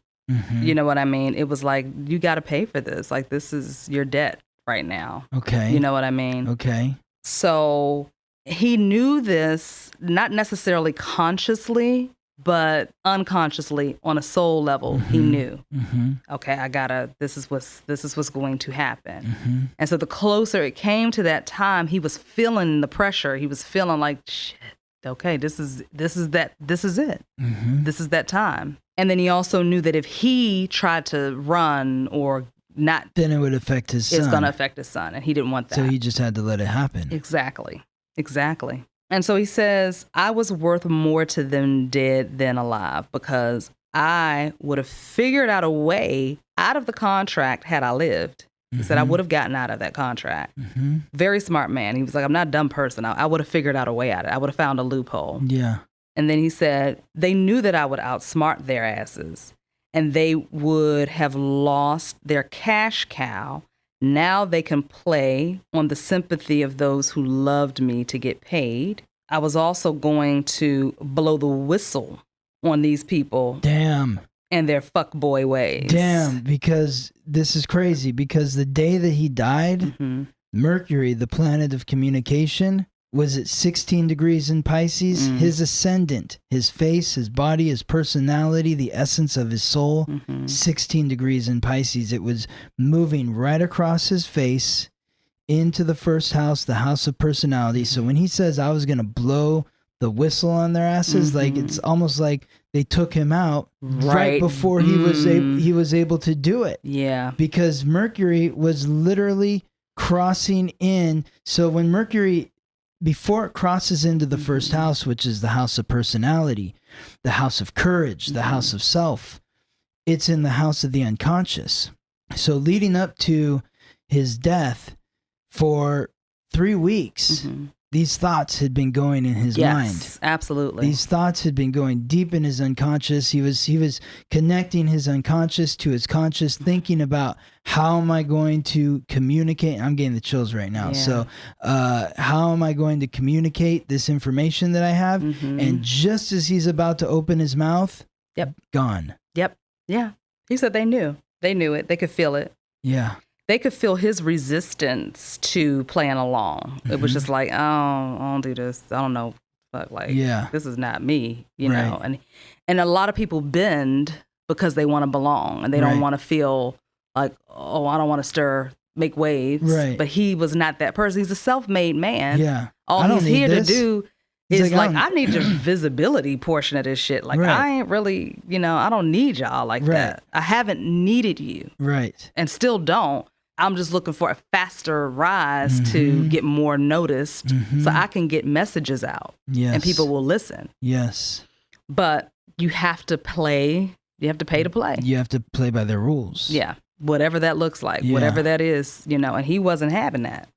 You know what I mean? It was like, you got to pay for this. Like, this is your debt right now. Okay. You know what I mean? Okay. So he knew this, not necessarily consciously, but unconsciously on a soul level. He knew, okay, this is what's going to happen. And so the closer it came to that time, he was feeling the pressure. He was feeling like, shit, okay, this is it. This is that time. And then he also knew that if he tried to run or not, then it would affect his son. It's going to affect his son, and he didn't want that. So he just had to let it happen. Exactly. And so he says, I was worth more to them dead than alive because I would have figured out a way out of the contract had I lived. He said, I would have gotten out of that contract. Very smart man. He was like, I'm not a dumb person. I would have figured out a way out of it. I would have found a loophole. Yeah. And then he said, they knew that I would outsmart their asses and they would have lost their cash cow. Now they can play on the sympathy of those who loved me to get paid. I was also going to blow the whistle on these people. Damn. And their fuckboy ways. Damn, because this is crazy. Because the day that he died, Mercury, the planet of communication, was at 16 degrees in Pisces. His ascendant, his face, his body, his personality, the essence of his soul, 16 degrees in Pisces. It was moving right across his face into the first house, the house of personality. So when he says, I was going to blow the whistle on their asses, like it's almost like they took him out right before he was able to do it. Yeah. Because Mercury was literally crossing in. So when Mercury, before it crosses into the first house, which is the house of personality, the house of courage, the house of self, it's in the house of the unconscious. So leading up to his death for 3 weeks, these thoughts had been going in his mind. Yes, absolutely. These thoughts had been going deep in his unconscious. He was connecting his unconscious to his conscious, thinking about how am I going to communicate? I'm getting the chills right now. Yeah. So how am I going to communicate this information that I have? And just as he's about to open his mouth, gone. Yep. Yeah. He said they knew. They knew it. They could feel it. Yeah. They could feel his resistance to playing along. It was just like, oh, I don't do this. I don't know. But like, this is not me, you know. And a lot of people bend because they want to belong and they don't want to feel like, oh, I don't want to make waves. Right. But he was not that person. He's a self-made man. Yeah. All he's here to do is I need your visibility portion of this shit. Like, I ain't really, I don't need y'all like that. I haven't needed you. Right. And still don't. I'm just looking for a faster rise to get more noticed so I can get messages out. Yes. And people will listen. Yes. But you have to play. You have to pay to play. You have to play by their rules. Yeah. Whatever that looks like, whatever that is, and he wasn't having that.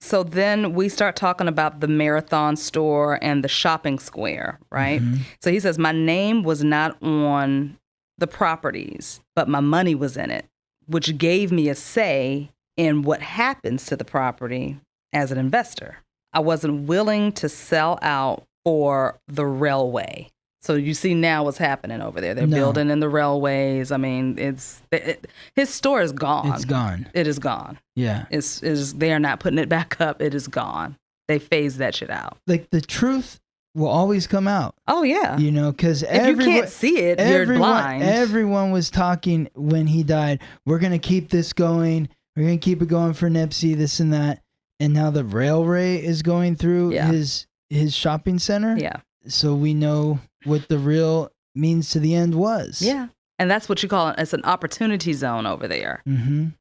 So then we start talking about the Marathon store and the shopping square, right? So he says, my name was not on the properties, but my money was in it, which gave me a say in what happens to the property as an investor. I wasn't willing to sell out for the railway. So you see now what's happening over there. They're building in the railways. I mean, his store is gone. It's gone. It is gone. Yeah. They are not putting it back up. It is gone. They phased that shit out. Like the truth will always come out. Oh yeah. Because if you can't see it, you're blind. Everyone was talking when he died. We're gonna keep this going. We're gonna keep it going for Nipsey. This and that. And now the railway is going through his shopping center. Yeah. So we know what the real means to the end was. Yeah. And that's what you call it. It's an opportunity zone over there.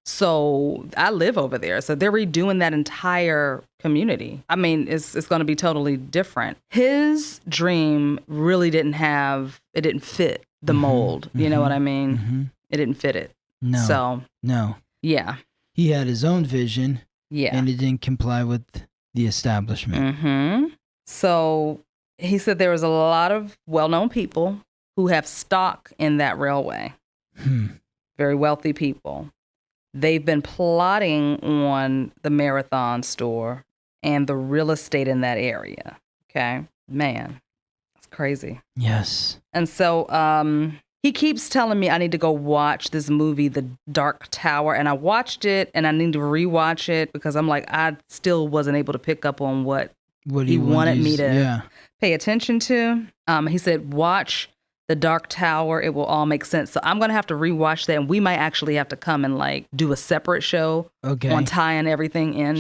So I live over there. So they're redoing that entire community. I mean, it's going to be totally different. His dream really didn't fit the mold. You know what I mean? It didn't fit it. No. So. No. Yeah. He had his own vision. Yeah. And it didn't comply with the establishment. So he said there was a lot of well-known people who have stock in that railway. Very wealthy people. They've been plotting on the Marathon store and the real estate in that area. Okay? Man, that's crazy. Yes. And so he keeps telling me I need to go watch this movie, The Dark Tower. And I watched it and I need to rewatch it because I'm like, I still wasn't able to pick up on what he wanted me to pay attention to. He said, watch The Dark Tower. It will all make sense. So I'm going to have to rewatch that. And we might actually have to come and like do a separate show on tying everything in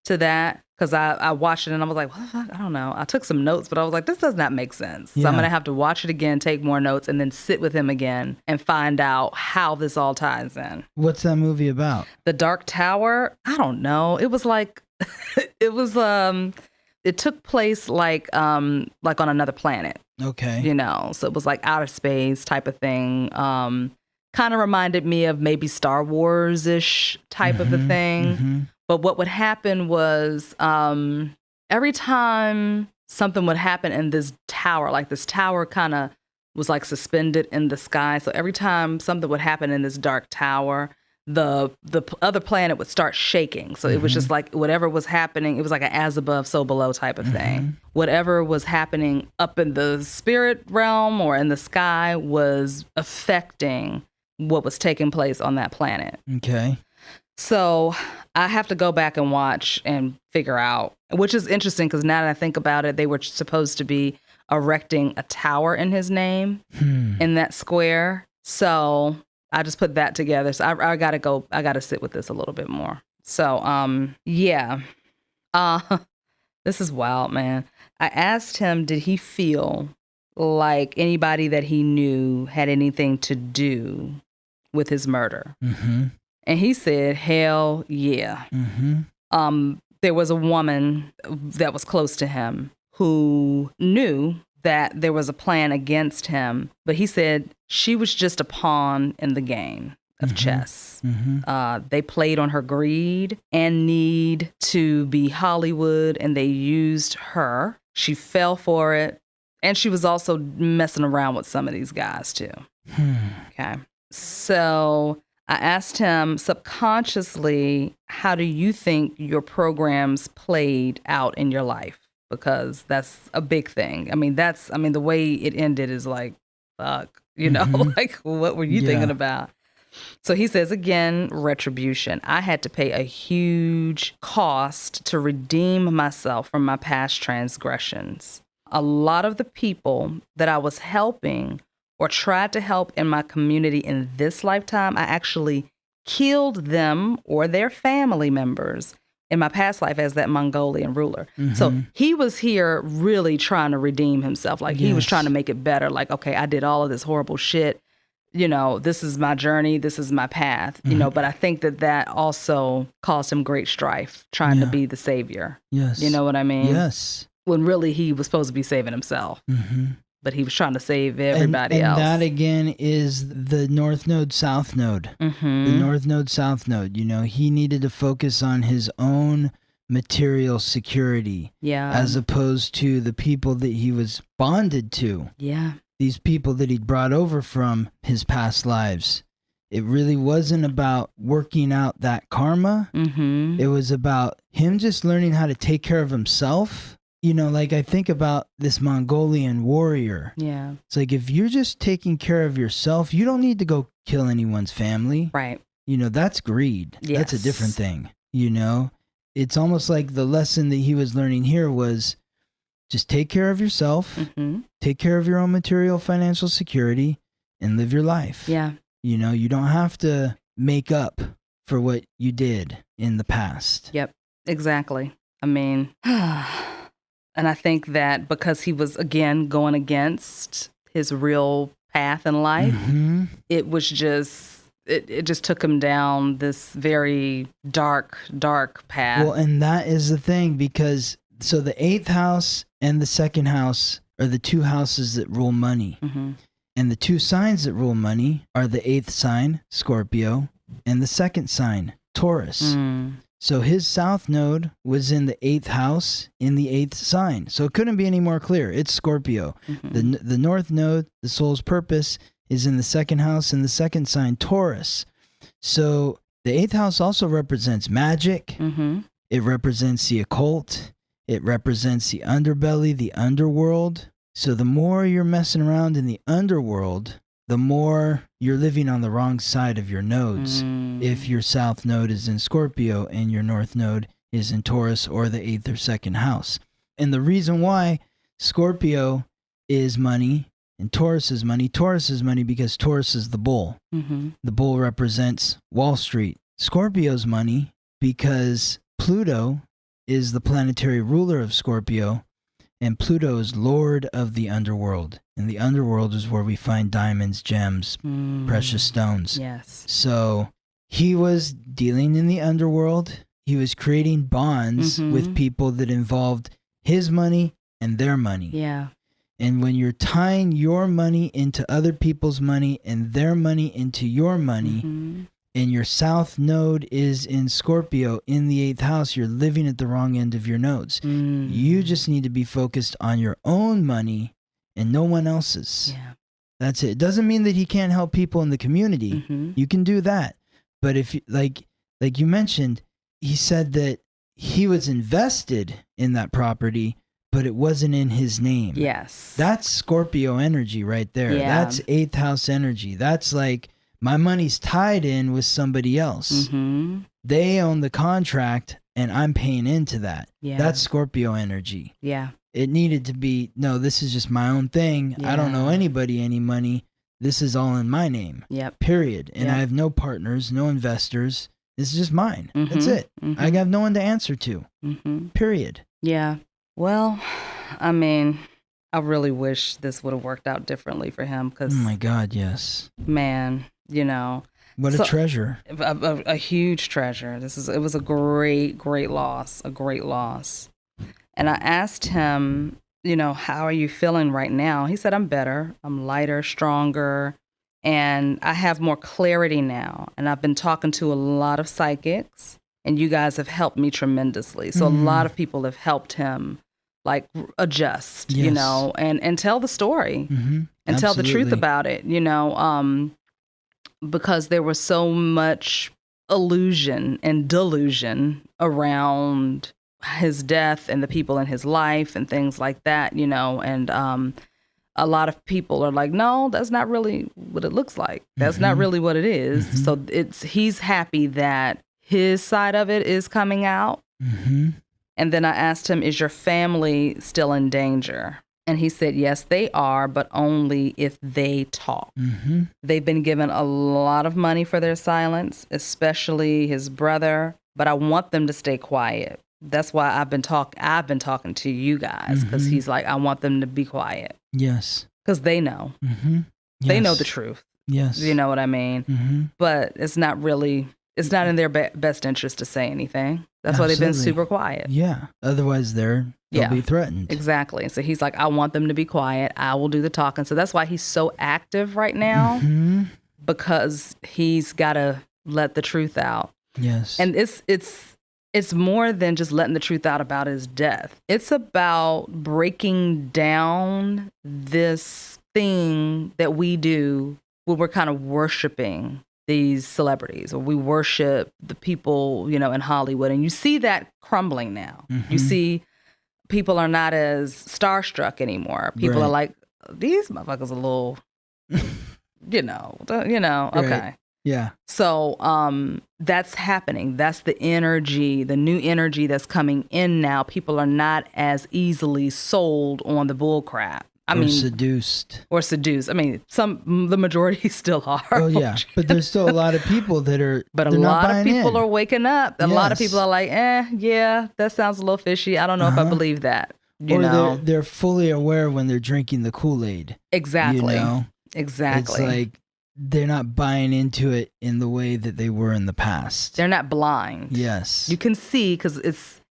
to that. Because I watched it and I was like, what the fuck? I don't know. I took some notes, but I was like, this does not make sense. So I'm going to have to watch it again, take more notes, and then sit with him again and find out how this all ties in. What's that movie about? The Dark Tower? I don't know. It was like, it took place like on another planet. Okay. So it was like outer space type of thing. Kind of reminded me of maybe Star Wars-ish type of a thing. But what would happen was every time something would happen in this tower, like this tower kind of was like suspended in the sky. So every time something would happen in this dark tower, the other planet would start shaking. So it was just like whatever was happening, it was like an as above, so below type of thing. Whatever was happening up in the spirit realm or in the sky was affecting what was taking place on that planet. Okay. So I have to go back and watch and figure out, which is interesting because now that I think about it, they were supposed to be erecting a tower in his name in that square. So I just put that together. So I gotta sit with this a little bit more. So, this is wild, man. I asked him, did he feel like anybody that he knew had anything to do with his murder? And he said, hell yeah. There was a woman that was close to him who knew that there was a plan against him, but he said she was just a pawn in the game of chess. They played on her greed and need to be Hollywood, and they used her. She fell for it, and she was also messing around with some of these guys too. Okay. So I asked him subconsciously, how do you think your programs played out in your life? Because that's a big thing. I mean, the way it ended is like, fuck, like what were you thinking about? So he says, again, retribution. I had to pay a huge cost to redeem myself from my past transgressions. A lot of the people that I was helping or tried to help in my community in this lifetime, I actually killed them or their family members in my past life as that Mongolian ruler. So he was here really trying to redeem himself. Like he was trying to make it better. Like, okay, I did all of this horrible shit. You know, this is my journey. This is my path, you know, but I think that also caused him great strife trying to be the savior. Yes. You know what I mean? Yes. When really he was supposed to be saving himself. But he was trying to save everybody else. And that again is the North Node, South Node. The North Node, South Node. You know, he needed to focus on his own material security. Yeah. As opposed to the people that he was bonded to. Yeah. These people that he'd brought over from his past lives. It really wasn't about working out that karma. It was about him just learning how to take care of himself. You know, like I think about this Mongolian warrior. Yeah. It's like if you're just taking care of yourself, you don't need to go kill anyone's family. Right. You know, that's greed. Yes. That's a different thing. You know, it's almost like the lesson that he was learning here was just take care of yourself, take care of your own material financial security, and live your life. Yeah. You know, you don't have to make up for what you did in the past. Yep, exactly. I mean... And I think that because he was, again, going against his real path in life, it was just, it just took him down this very dark, dark path. Well, and that is the thing because, so the 8th house and the 2nd house are the 2 houses that rule money. And the 2 signs that rule money are the 8th sign, Scorpio, and the 2nd sign, Taurus. So his South Node was in the 8th house in the 8th sign. So it couldn't be any more clear. It's Scorpio. The North Node, the soul's purpose, is in the 2nd house in the 2nd sign, Taurus. So the 8th house also represents magic. It represents the occult. It represents the underbelly, the underworld. So the more you're messing around in the underworld, the more you're living on the wrong side of your nodes. If your South Node is in Scorpio and your North Node is in Taurus or the 8th or 2nd house. And the reason why Scorpio is money and Taurus is money because Taurus is the bull. The bull represents Wall Street. Scorpio's money because Pluto is the planetary ruler of Scorpio, and Pluto is lord of the underworld. And the underworld is where we find diamonds, gems, precious stones. Yes. So he was dealing in the underworld. He was creating bonds with people that involved his money and their money. Yeah. And when you're tying your money into other people's money and their money into your money, and your South Node is in Scorpio in the 8th house, you're living at the wrong end of your nodes. You just need to be focused on your own money and no one else's. Yeah. That's it. It doesn't mean that he can't help people in the community. You can do that. But if you, like you mentioned, he said that he was invested in that property, but it wasn't in his name. Yes. That's Scorpio energy right there. Yeah. That's 8th house energy. That's like, my money's tied in with somebody else. They own the contract and I'm paying into that. Yeah. That's Scorpio energy. Yeah. It needed to be, no, this is just my own thing. Yeah. I don't owe anybody any money. This is all in my name. Yep. Period. And I have no partners, no investors. This is just mine. That's it. I have no one to answer to. Period. Yeah. Well, I mean, I really wish this would have worked out differently for him because... Oh my God, yes. Man, you know... What a treasure. A huge treasure. It was a great, great loss. A great loss. And I asked him, you know, how are you feeling right now? He said, I'm better. I'm lighter, stronger, and I have more clarity now. And I've been talking to a lot of psychics, and you guys have helped me tremendously. So a lot of people have helped him, like, adjust, you know, and tell the story and tell the truth about it, you know, because there was so much illusion and delusion around his death and the people in his life and things like that, you know, and a lot of people are like, no, that's not really what it looks like. That's not really what it is. So he's happy that his side of it is coming out. And then I asked him, is your family still in danger? And he said, yes, they are, but only if they talk. Mm-hmm. They've been given a lot of money for their silence, especially his brother, but I want them to stay quiet. That's why I've been talking to you guys, because he's like, I want them to be quiet. Yes. Because they know. Mm-hmm. Yes. They know the truth. Yes. You know what I mean? Mm-hmm. But it's not in their best interest to say anything. That's why they've been super quiet. Yeah. Otherwise, they'll be threatened. Exactly. So he's like, I want them to be quiet. I will do the talking. So that's why he's so active right now, because he's got to let the truth out. Yes. And it's more than just letting the truth out about his death. It's about breaking down this thing that we do where we're kind of worshiping these celebrities, or we worship the people, in Hollywood. And you see that crumbling now. You see people are not as starstruck anymore. People are like, these motherfuckers a little, okay. Yeah. So that's happening. That's the energy, the new energy that's coming in now. People are not as easily sold on the bull crap. Seduced. I mean, the majority still are. Oh yeah, but there's still a lot of people that are. But a lot of people are waking up. A lot of people are like, yeah, that sounds a little fishy. I don't know if I believe that. They're fully aware when they're drinking the Kool-Aid. Exactly. Exactly. It's like they're not buying into it in the way that they were in the past. They're not blind. Yes. You can see, because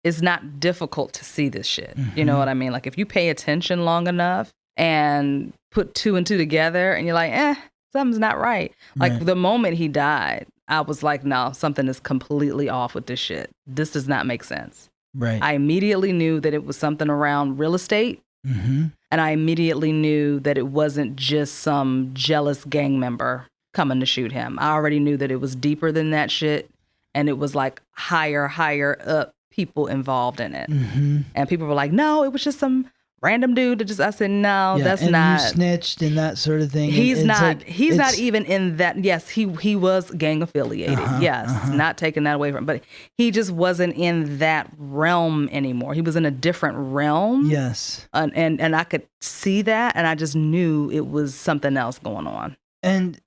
it's not difficult to see this shit. You know what I mean? Like, if you pay attention long enough and put two and two together, and you're like, something's not right. Like, the moment he died, I was like, no, something is completely off with this shit. This does not make sense. Right. I immediately knew that it was something around real estate. And I immediately knew that it wasn't just some jealous gang member coming to shoot him. I already knew that it was deeper than that shit. And it was like higher up people involved in it. And people were like, no, it was just some random dude that I said, no, that's not. You snitched and that sort of thing. He's not even in that. Yes, he was gang affiliated. Not taking that away from him, but he just wasn't in that realm anymore. He was in a different realm. Yes. And I could see that, and I just knew it was something else going on. And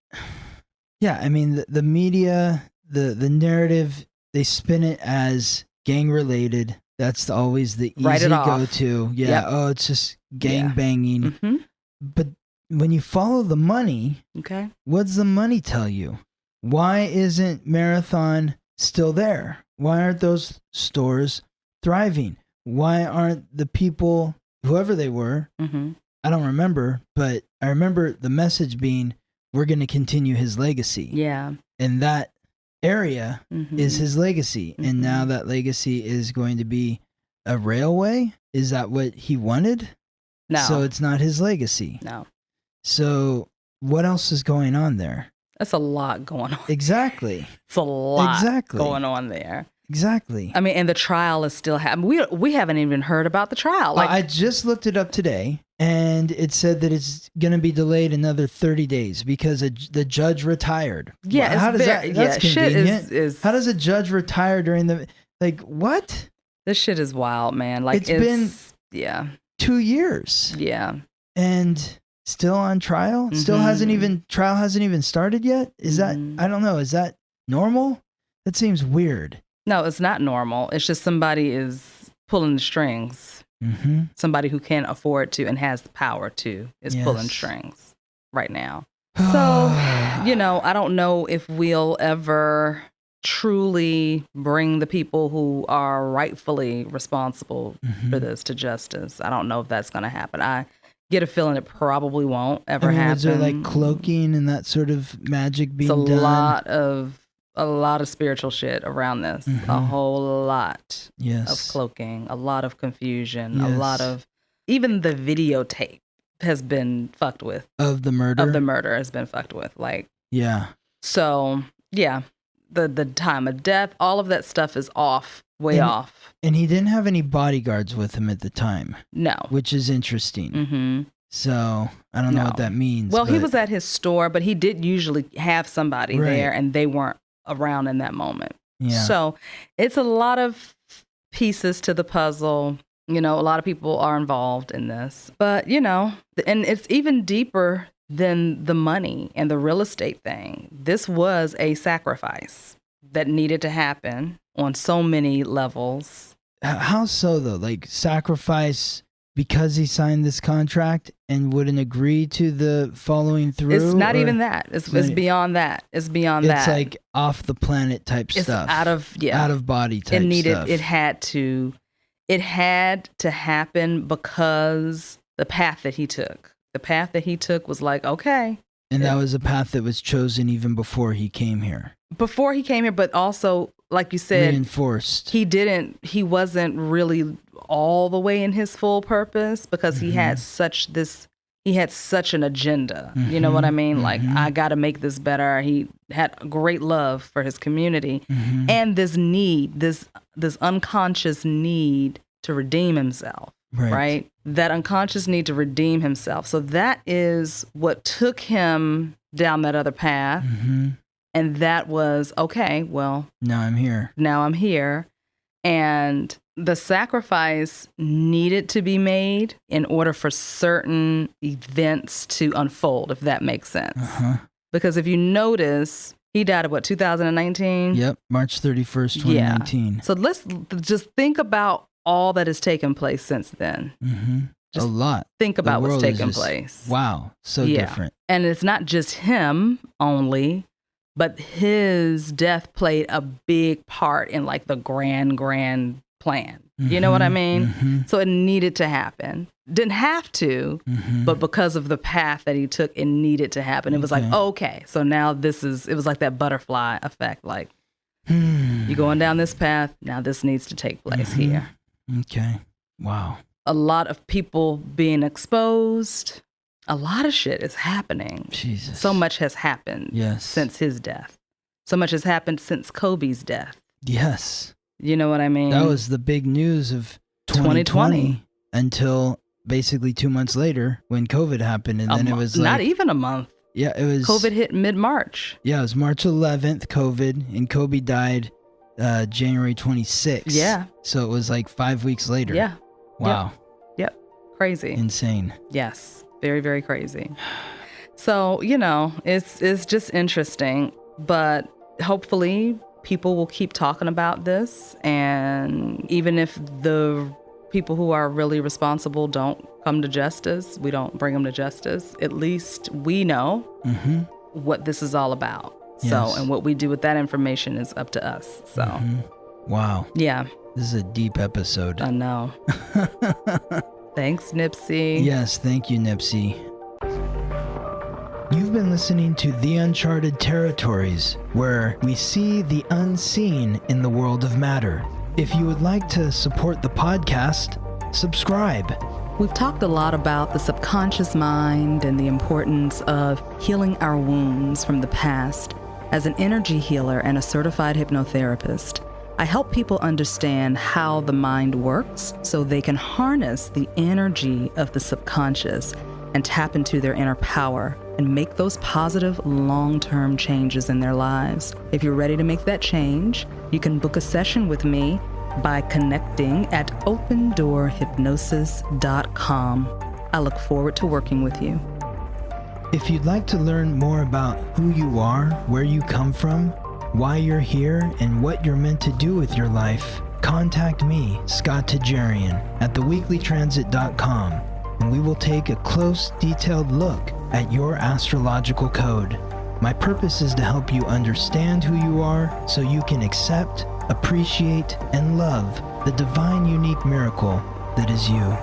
yeah, I mean, the media, the narrative, they spin it as gang related. That's always the easy go-to. Yeah. Yep. Oh, it's just gang banging. But when you follow the money, what's the money tell you? Why isn't Marathon still there? Why aren't those stores thriving? Why aren't the people, whoever they were, I don't remember, but I remember the message being, we're going to continue his legacy. Yeah. And that area is his legacy, and now that legacy is going to be a railway. Is that what he wanted? No. So it's not his legacy. No. So what else is going on there? That's a lot going on. Exactly. It's a lot going on there. Exactly. I mean, and the trial is still happening. We haven't even heard about the trial. Like, I just looked it up today, and it said that it's going to be delayed another 30 days because the judge retired. Yeah, well, how does that? That's convenient. Shit how does a judge retire during the what? This shit is wild, man. Like it's been 2 years. Yeah, and still on trial. Still trial hasn't even started yet. Is that? I don't know. Is that normal? That seems weird. No, it's not normal. It's just somebody is pulling the strings. Somebody who can afford to and has the power to is pulling strings right now. So, I don't know if we'll ever truly bring the people who are rightfully responsible for this to justice. I don't know if that's going to happen. I get a feeling it probably won't ever happen. Is there like cloaking and that sort of magic being done? It's a lot of spiritual shit around this. A whole lot of cloaking, a lot of confusion, a lot of, even the videotape has been fucked with. Of the murder has been fucked with. So the time of death, all of that stuff is off, off. And he didn't have any bodyguards with him at the time. No. Which is interesting. So I don't know what that means. Well, he was at his store, but he did usually have somebody there, and they weren't around in that moment. So it's a lot of pieces to the puzzle. You know, a lot of people are involved in this. But, you know, and it's even deeper than the money and the real estate thing. This was a sacrifice that needed to happen on so many levels. How so, though? Like, sacrifice because he signed this contract and wouldn't agree to the following through? It's not even that. It's beyond that. It's beyond that. It's like off the planet type stuff. It's out of body type stuff. It had to happen because the path that he took. The path that he took was like, okay. And that was a path that was chosen even before he came here. Before he came here, but also, like you said, reinforced. He wasn't really all the way in his full purpose because he had such an agenda. You know what I mean? Like, I got to make this better. He had great love for his community and this need, this unconscious need to redeem himself. Right? That unconscious need to redeem himself. So that is what took him down that other path. And that was, okay, well, now I'm here. And the sacrifice needed to be made in order for certain events to unfold, if that makes sense. Because if you notice, he died of 2019? Yep, March 31st, 2019. Yeah. So let's just think about all that has taken place since then. A lot. Think about what's taken place. Wow, so different. And it's not just him only, but his death played a big part in like the grand plan. You know what I mean? So it needed to happen. Didn't have to, but because of the path that he took, it needed to happen. It was like, okay, so now it was like that butterfly effect. Like, you're going down this path, now this needs to take place here. Okay. Wow. A lot of people being exposed. A lot of shit is happening. Jesus. So much has happened since his death. So much has happened since Kobe's death. Yes. You know what I mean? That was the big news of 2020 until basically 2 months later when COVID happened. And then it was like... Not even a month. Yeah, it was... COVID hit mid-March. Yeah, it was March 11th, COVID, and Kobe died January 26th. Yeah. So it was like 5 weeks later. Yeah. Wow. Yep. Crazy. Insane. Yes. Very, very crazy. So, you know, it's just interesting, but hopefully people will keep talking about this. And even if the people who are really responsible don't come to justice, we don't bring them to justice, at least we know what this is all about. Yes. So, and what we do with that information is up to us. So, wow. Yeah. This is a deep episode. I know. Thanks, Nipsey. Yes, thank you, Nipsey. You've been listening to The Uncharted Territories, where we see the unseen in the world of matter. If you would like to support the podcast, subscribe. We've talked a lot about the subconscious mind and the importance of healing our wounds from the past. As an energy healer and a certified hypnotherapist, I help people understand how the mind works so they can harness the energy of the subconscious and tap into their inner power and make those positive long-term changes in their lives. If you're ready to make that change, you can book a session with me by connecting at opendoorhypnosis.com. I look forward to working with you. If you'd like to learn more about who you are, where you come from, why you're here, and what you're meant to do with your life, contact me, Scott Tajarian, at theweeklytransit.com, and we will take a close, detailed look at your astrological code. My purpose is to help you understand who you are so you can accept, appreciate, and love the divine, unique miracle that is you.